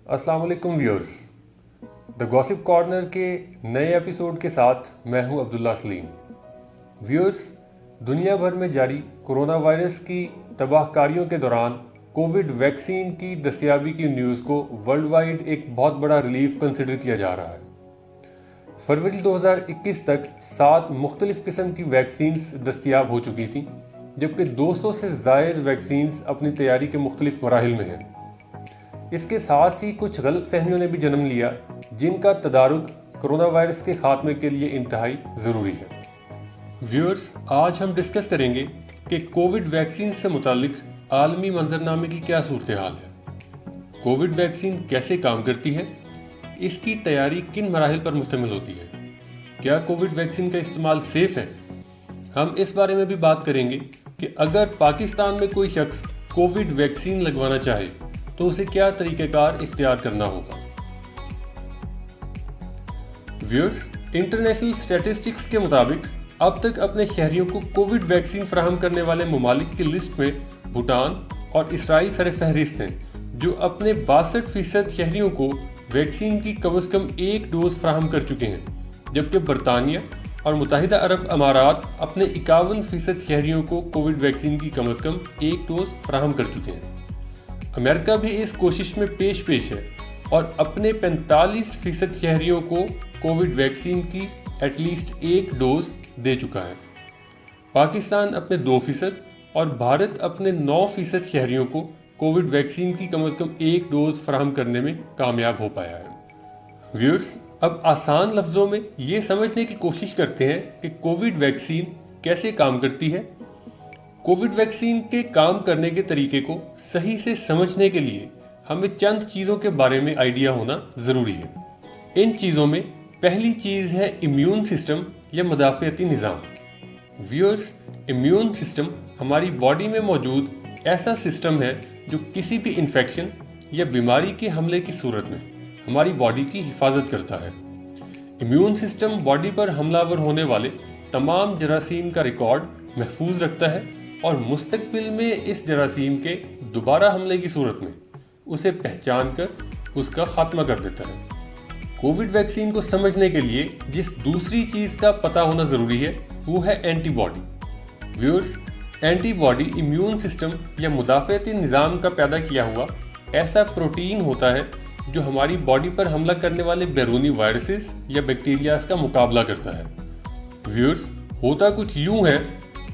السلام علیکم ویورز، دا gossip corner کے نئے ایپیسوڈ کے ساتھ میں ہوں عبداللہ سلیم۔ ویورز، دنیا بھر میں جاری کورونا وائرس کی تباہ کاریوں کے دوران کووڈ ویکسین کی دستیابی کی نیوز کو ورلڈ وائڈ ایک بہت بڑا ریلیف کنسیڈر کیا جا رہا ہے۔ فروری 2021 تک 7 مختلف قسم کی ویکسینز دستیاب ہو چکی تھیں، جبکہ 200 سے زائد ویکسینز اپنی تیاری کے مختلف مراحل میں ہیں۔ اس کے ساتھ ہی کچھ غلط فہمیوں نے بھی جنم لیا، جن کا تدارک کرونا وائرس کے خاتمے کے لیے انتہائی ضروری ہے۔ ویورز، آج ہم ڈسکس کریں گے کہ کووڈ ویکسین سے متعلق عالمی منظرنامے کی کیا صورتحال ہے، کووڈ ویکسین کیسے کام کرتی ہے، اس کی تیاری کن مراحل پر مشتمل ہوتی ہے، کیا کووڈ ویکسین کا استعمال سیف ہے۔ ہم اس بارے میں بھی بات کریں گے کہ اگر پاکستان میں کوئی شخص کووڈ ویکسین لگوانا چاہے تو اسے کیا طریقہ کار اختیار کرنا ہوگا۔ ویورز، انٹرنیشنل اسٹیٹسٹکس کے مطابق اب تک اپنے شہریوں کو کووڈ ویکسین فراہم کرنے والے ممالک کی لسٹ میں بھوٹان اور اسرائیل سر فہرست ہیں، جو اپنے 62% شہریوں کو ویکسین کی کم از کم ایک ڈوز فراہم کر چکے ہیں، جبکہ برطانیہ اور متحدہ عرب امارات اپنے 51% شہریوں کو کووڈ ویکسین کی کم از کم ایک ڈوز فراہم کر چکے ہیں۔ امریکہ بھی اس کوشش میں پیش ہے اور اپنے 45% شہریوں کو کووڈ ویکسین کی ایٹ لیسٹ ایک ڈوز دے چکا ہے۔ پاکستان اپنے 2% اور بھارت اپنے 9% شہریوں کو کووڈ ویکسین کی کم از کم ایک ڈوز فراہم کرنے میں کامیاب ہو پایا ہے۔ ویورز، اب آسان لفظوں میں یہ سمجھنے کی کوشش کرتے ہیں کہ کووڈ ویکسین کیسے کام کرتی ہے۔ کووڈ ویکسین کے کام کرنے کے طریقے کو صحیح سے سمجھنے کے لیے ہمیں چند چیزوں کے بارے میں آئیڈیا ہونا ضروری ہے۔ ان چیزوں میں پہلی چیز ہے امیون سسٹم یا مدافعتی نظام۔ ویورز، امیون سسٹم ہماری باڈی میں موجود ایسا سسٹم ہے جو کسی بھی انفیکشن یا بیماری کے حملے کی صورت میں ہماری باڈی کی حفاظت کرتا ہے۔ امیون سسٹم باڈی پر حملہ آور ہونے والے تمام جراثیم کا ریکارڈ محفوظ رکھتا ہے اور مستقبل میں اس جراثیم کے دوبارہ حملے کی صورت میں اسے پہچان کر اس کا خاتمہ کر دیتا ہے۔ کووڈ ویکسین کو سمجھنے کے لیے جس دوسری چیز کا پتہ ہونا ضروری ہے وہ ہے antibody. Viewers, antibody immune system یا مدافعتی نظام کا پیدا کیا ہوا ایسا پروٹین ہوتا ہے جو ہماری باڈی پر حملہ کرنے والے بیرونی وائرسز یا بیکٹیریاز کا مقابلہ کرتا ہے۔ ویورز، ہوتا کچھ یوں ہے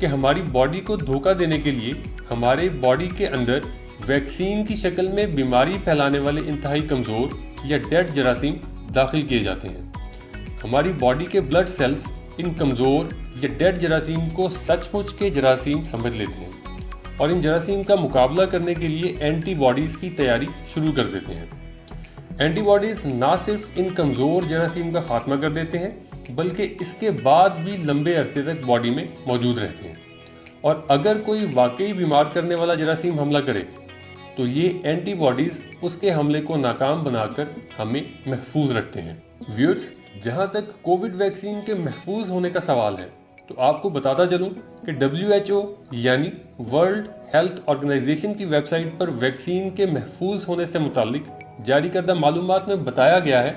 کہ ہماری باڈی کو دھوکہ دینے کے لیے ہمارے باڈی کے اندر ویکسین کی شکل میں بیماری پھیلانے والے انتہائی کمزور یا ڈیڈ جراثیم داخل کیے جاتے ہیں۔ ہماری باڈی کے بلڈ سیلز ان کمزور یا ڈیڈ جراثیم کو سچ مچ کے جراثیم سمجھ لیتے ہیں اور ان جراثیم کا مقابلہ کرنے کے لیے اینٹی باڈیز کی تیاری شروع کر دیتے ہیں۔ اینٹی باڈیز نہ صرف ان کمزور جراثیم کا خاتمہ کر دیتے ہیں بلکہ اس کے بعد بھی لمبے عرصے تک باڈی میں موجود رہتے ہیں، اور اگر کوئی واقعی بیمار کرنے والا جراثیم حملہ کرے تو یہ اینٹی باڈیز اس کے حملے کو ناکام بنا کر ہمیں محفوظ رکھتے ہیں۔ ویورز، جہاں تک کووڈ ویکسین کے محفوظ ہونے کا سوال ہے تو آپ کو بتاتا چلوں کہ WHO یعنی ورلڈ ہیلتھ آرگنائزیشن کی ویب سائٹ پر ویکسین کے محفوظ ہونے سے متعلق جاری کردہ معلومات میں بتایا گیا ہے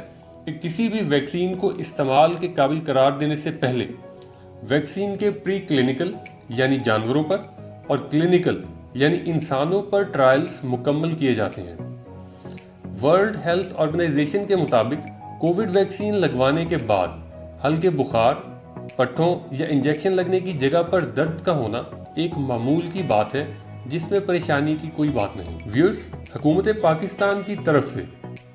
کہ کسی بھی ویکسین کو استعمال کے قابل قرار دینے سے پہلے ویکسین کے پری کلینکل یعنی جانوروں پر اور کلینکل یعنی انسانوں پر ٹرائلز مکمل کیے جاتے ہیں۔ ورلڈ ہیلتھ آرگنائزیشن کے مطابق کووڈ ویکسین لگوانے کے بعد ہلکے بخار، پٹھوں یا انجیکشن لگنے کی جگہ پر درد کا ہونا ایک معمول کی بات ہے، جس میں پریشانی کی کوئی بات نہیں۔ ویورز، حکومت پاکستان کی طرف سے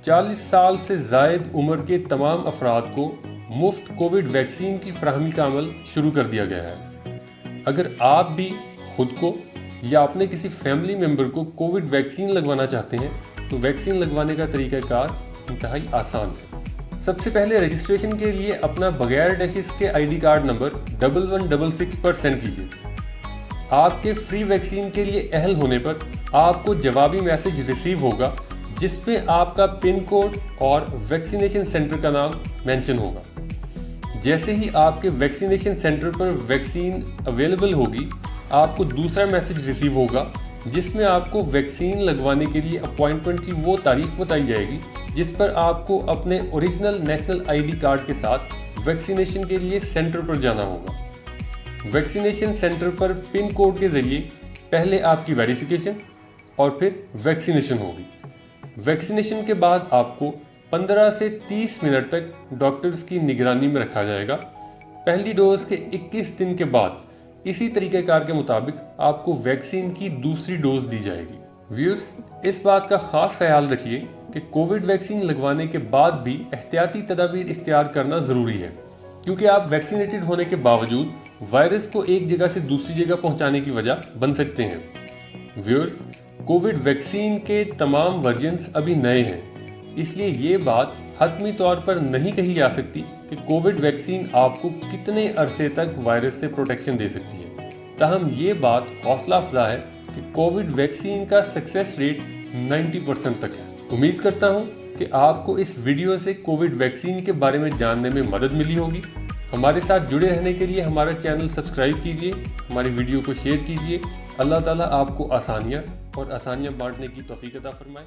40 سال سے زائد عمر کے تمام افراد کو مفت کووڈ ویکسین کی فراہمی کا عمل شروع کر دیا گیا ہے۔ اگر آپ بھی خود کو یا اپنے کسی فیملی ممبر کو کووڈ ویکسین لگوانا چاہتے ہیں تو ویکسین لگوانے کا طریقہ کار انتہائی آسان ہے۔ سب سے پہلے رجسٹریشن کے لیے اپنا بغیر ڈیشز کے ID کارڈ نمبر 1166 پر سینڈ کیجیے۔ آپ کے فری ویکسین کے لیے اہل ہونے پر آپ کو جوابی میسج ریسیو ہوگا جس میں آپ کا پن کوڈ اور ویکسینیشن سینٹر کا نام مینشن ہوگا۔ جیسے ہی آپ کے ویکسینیشن سینٹر پر ویکسین اویلیبل ہوگی، آپ کو دوسرا میسج ریسیو ہوگا جس میں آپ کو ویکسین لگوانے کے لیے اپوائنٹمنٹ کی وہ تاریخ بتائی جائے گی جس پر آپ کو اپنے original national I D card کے ساتھ ویکسینیشن کے لیے سینٹر پر جانا ہوگا۔ ویکسینیشن سینٹر پر پن کوڈ کے ذریعے پہلے آپ کی ویریفیکیشن اور پھر ویکسینیشن ہوگی۔ ویکسینیشن کے بعد آپ کو 15 سے 30 منٹ تک ڈاکٹرز کی نگرانی میں رکھا جائے گا۔ پہلی ڈوز کے 21 دن کے بعد اسی طریقہ کار کے مطابق آپ کو ویکسین کی دوسری ڈوز دی جائے گی۔ ویورز، اس بات کا خاص خیال رکھیے کہ کووڈ ویکسین لگوانے کے بعد بھی احتیاطی تدابیر اختیار کرنا ضروری ہے، کیونکہ آپ ویکسینیٹڈ ہونے کے باوجود وائرس کو ایک جگہ سے دوسری جگہ پہنچانے کی وجہ بن سکتے ہیں۔ ویورز، کووڈ ویکسین کے تمام ورژنز ابھی نئے ہیں، اس لیے یہ بات حتمی طور پر نہیں کہی جا سکتی کہ کووڈ ویکسین آپ کو کتنے عرصے تک وائرس سے پروٹیکشن دے سکتی ہے۔ تاہم یہ بات حوصلہ افزا ہے کہ کووڈ ویکسین کا سکسیس ریٹ 90% تک ہے۔ امید کرتا ہوں کہ آپ کو اس ویڈیو سے کووڈ ویکسین کے بارے میں جاننے میں مدد ملی ہوگی۔ ہمارے ساتھ جڑے رہنے کے لیے ہمارا چینل سبسکرائب کیجیے، ہماری ویڈیو کو شیئر کیجیے۔ اللہ تعالیٰ آپ کو آسانیاں بانٹنے کی توفیق عطا فرمائے۔